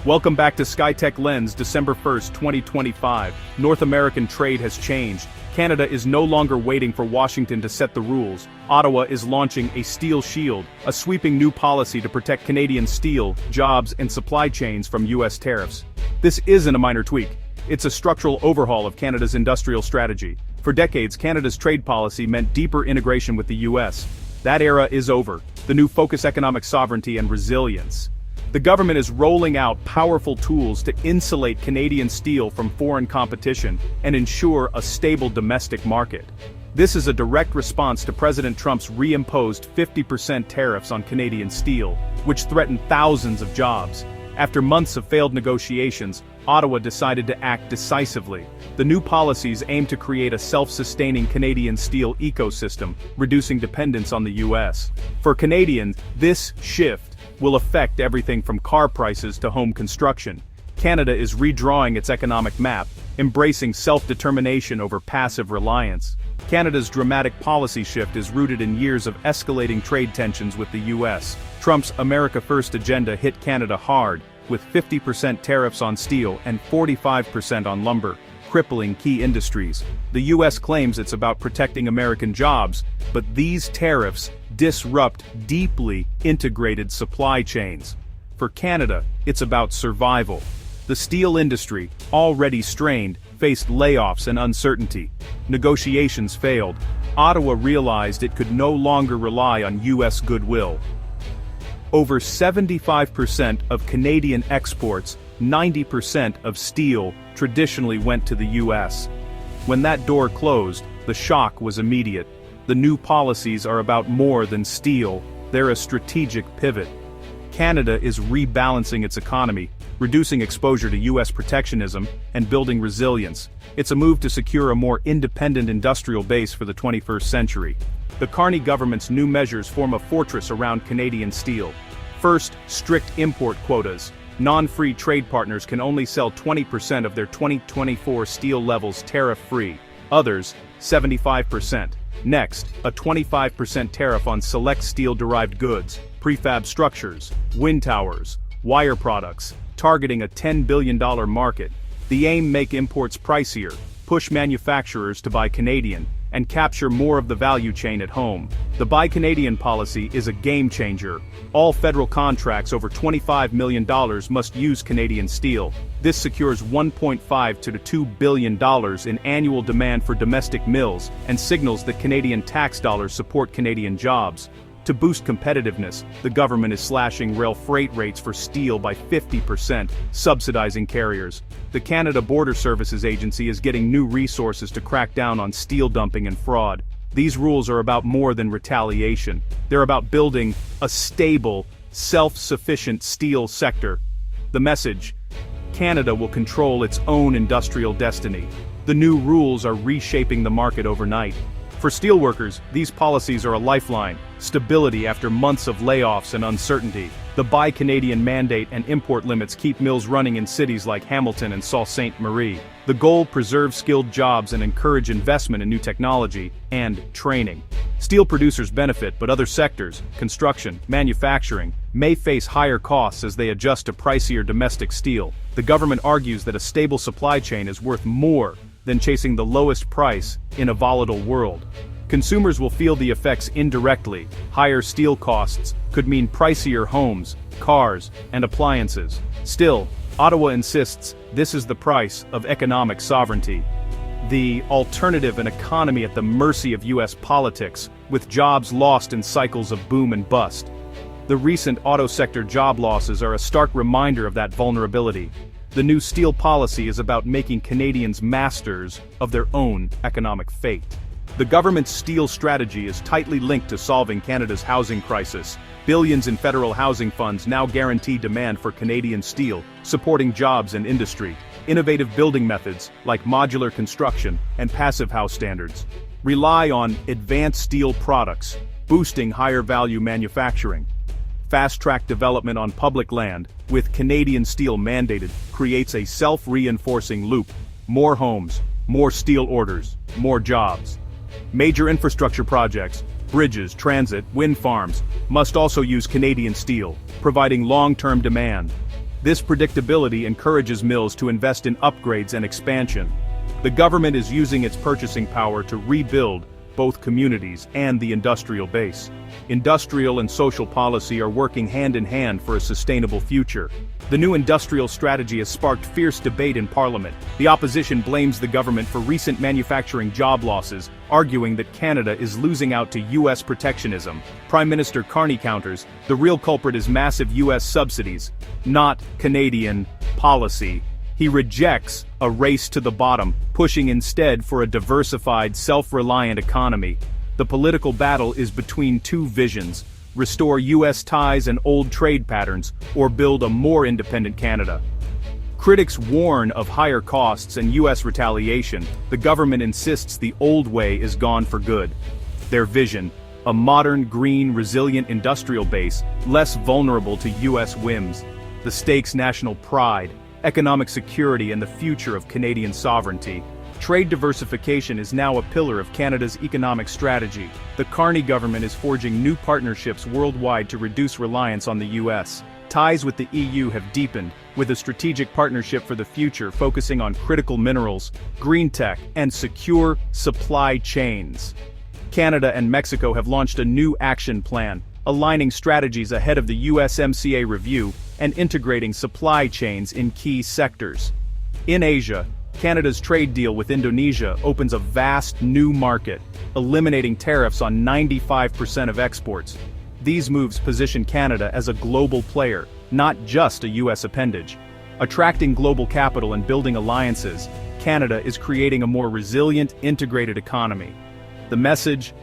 Welcome back to Skytech-Lens, December 1st, 2025. North American trade has changed. Canada is no longer waiting for Washington to set the rules. Ottawa is launching a steel shield, a sweeping new policy to protect Canadian steel, jobs, and supply chains from U.S. tariffs. This isn't a minor tweak. It's a structural overhaul of Canada's industrial strategy. For decades, Canada's trade policy meant deeper integration with the U.S. That era is over. The new focus economic sovereignty and resilience. The government is rolling out powerful tools to insulate Canadian steel from foreign competition and ensure a stable domestic market. This is a direct response to President Trump's reimposed 50% tariffs on Canadian steel, which threaten thousands of jobs. After months of failed negotiations, Ottawa decided to act decisively. The new policies aim to create a self-sustaining Canadian steel ecosystem, reducing dependence on the U.S. For Canadians, this shift will affect everything from car prices to home construction. Canada is redrawing its economic map, embracing self-determination over passive reliance. Canada's dramatic policy shift is rooted in years of escalating trade tensions with the U.S. Trump's America First agenda hit Canada hard, with 50% tariffs on steel and 45% on lumber, crippling key industries. The U.S. claims it's about protecting American jobs, but these tariffs disrupt deeply integrated supply chains. For Canada, it's about survival. The steel industry, already strained, faced layoffs and uncertainty. Negotiations failed. Ottawa realized it could no longer rely on U.S. goodwill. Over 75% of Canadian exports, 90% of steel, traditionally went to the U.S. When that door closed, the shock was immediate. The new policies are about more than steel, they're a strategic pivot. Canada is rebalancing its economy, reducing exposure to U.S. protectionism, and building resilience. It's a move to secure a more independent industrial base for the 21st century. The Carney government's new measures form a fortress around Canadian steel. First, strict import quotas. Non-free trade partners can only sell 20% of their 2024 steel levels tariff-free. Others, 75%. Next, a 25% tariff on select steel-derived goods, prefab structures, wind towers, wire products, targeting a $10 billion market. The aim: make imports pricier, push manufacturers to buy Canadian, and capture more of the value chain at home. The Buy Canadian policy is a game-changer. All federal contracts over $25 million must use Canadian steel. This secures $1.5 to $2 billion in annual demand for domestic mills and signals that Canadian tax dollars support Canadian jobs. To boost competitiveness, the government is slashing rail freight rates for steel by 50%, subsidizing carriers. The Canada Border Services Agency is getting new resources to crack down on steel dumping and fraud. These rules are about more than retaliation. They're about building a stable, self-sufficient steel sector. The message: Canada will control its own industrial destiny. The new rules are reshaping the market overnight. For steelworkers, these policies are a lifeline, stability after months of layoffs and uncertainty. The Buy Canadian mandate and import limits keep mills running in cities like Hamilton and Sault Ste. Marie. The goal: preserve skilled jobs and encourage investment in new technology and training. Steel producers benefit, but other sectors, construction, manufacturing, may face higher costs as they adjust to pricier domestic steel. The government argues that a stable supply chain is worth more than chasing the lowest price in a volatile world. Consumers will feel the effects indirectly. Higher steel costs could mean pricier homes, cars, and appliances. Still, Ottawa insists this is the price of economic sovereignty. The alternative: an economy at the mercy of U.S. politics, with jobs lost in cycles of boom and bust. The recent auto sector job losses are a stark reminder of that vulnerability. The new steel policy is about making Canadians masters of their own economic fate. The government's steel strategy is tightly linked to solving Canada's housing crisis. Billions in federal housing funds now guarantee demand for Canadian steel, supporting jobs and industry. Innovative building methods, like modular construction and passive house standards, rely on advanced steel products, boosting higher-value manufacturing. Fast-track development on public land, with Canadian steel mandated, creates a self-reinforcing loop. More homes, more steel orders, more jobs. Major infrastructure projects, bridges, transit, wind farms, must also use Canadian steel, providing long-term demand. This predictability encourages mills to invest in upgrades and expansion. The government is using its purchasing power to rebuild both communities and the industrial base. Industrial and social policy are working hand in hand for a sustainable future. The new industrial strategy has sparked fierce debate in Parliament. The opposition blames the government for recent manufacturing job losses, arguing that Canada is losing out to U.S. protectionism. Prime Minister Carney counters, the real culprit is massive U.S. subsidies, not Canadian policy. He rejects a race to the bottom, pushing instead for a diversified, self-reliant economy. The political battle is between two visions: restore U.S. ties and old trade patterns, or build a more independent Canada. Critics warn of higher costs and U.S. retaliation. The government insists the old way is gone for good. Their vision: a modern, green, resilient industrial base, less vulnerable to U.S. whims. The stakes: national pride, economic security, and the future of Canadian sovereignty. Trade diversification is now a pillar of Canada's economic strategy. The Carney government is forging new partnerships worldwide to reduce reliance on the U.S. Ties with the EU have deepened, with a strategic partnership for the future focusing on critical minerals, green tech, and secure supply chains. Canada and Mexico have launched a new action plan, aligning strategies ahead of the USMCA review and integrating supply chains in key sectors. In Asia, Canada's trade deal with Indonesia opens a vast new market, eliminating tariffs on 95% of exports. These moves position Canada as a global player, not just a U.S. appendage. Attracting global capital and building alliances, Canada is creating a more resilient, integrated economy. The message: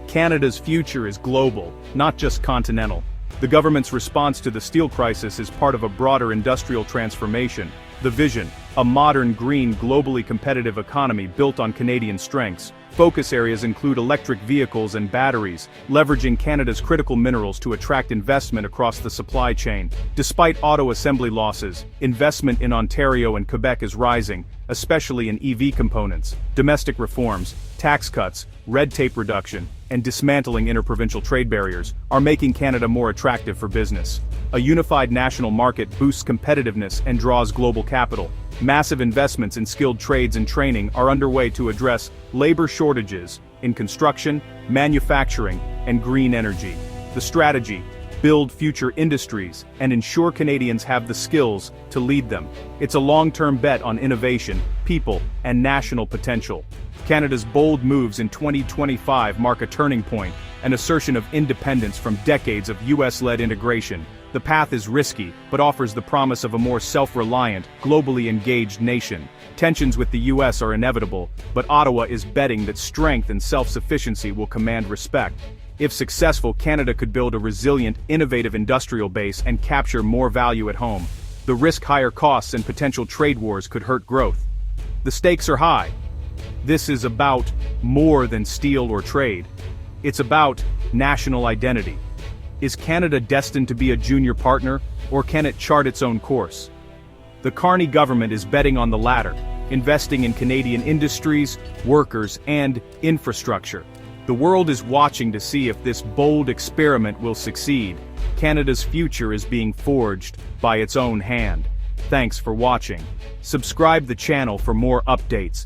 Canada's future is global, not just continental. The government's response to the steel crisis is part of a broader industrial transformation. The vision: a modern, green, globally competitive economy built on Canadian strengths. Focus areas include electric vehicles and batteries, leveraging Canada's critical minerals to attract investment across the supply chain. Despite auto assembly losses, investment in Ontario and Quebec is rising, especially in EV components. Domestic reforms, tax cuts, red tape reduction, and dismantling interprovincial trade barriers are making Canada more attractive for business. A unified national market boosts competitiveness and draws global capital. Massive investments in skilled trades and training are underway to address labor shortages in construction, manufacturing, and green energy. The strategy: build future industries and ensure Canadians have the skills to lead them. It's a long-term bet on innovation, people, and national potential. Canada's bold moves in 2025 mark a turning point, an assertion of independence from decades of US-led integration. The path is risky, but offers the promise of a more self-reliant, globally engaged nation. Tensions with the US are inevitable, but Ottawa is betting that strength and self-sufficiency will command respect. If successful, Canada could build a resilient, innovative industrial base and capture more value at home. The risk: higher costs and potential trade wars could hurt growth. The stakes are high. This is about more than steel or trade. It's about national identity. Is Canada destined to be a junior partner, or can it chart its own course? The Carney government is betting on the latter, investing in Canadian industries, workers, and infrastructure. The world is watching to see if this bold experiment will succeed. Canada's future is being forged by its own hand. Thanks for watching. Subscribe the channel for more updates,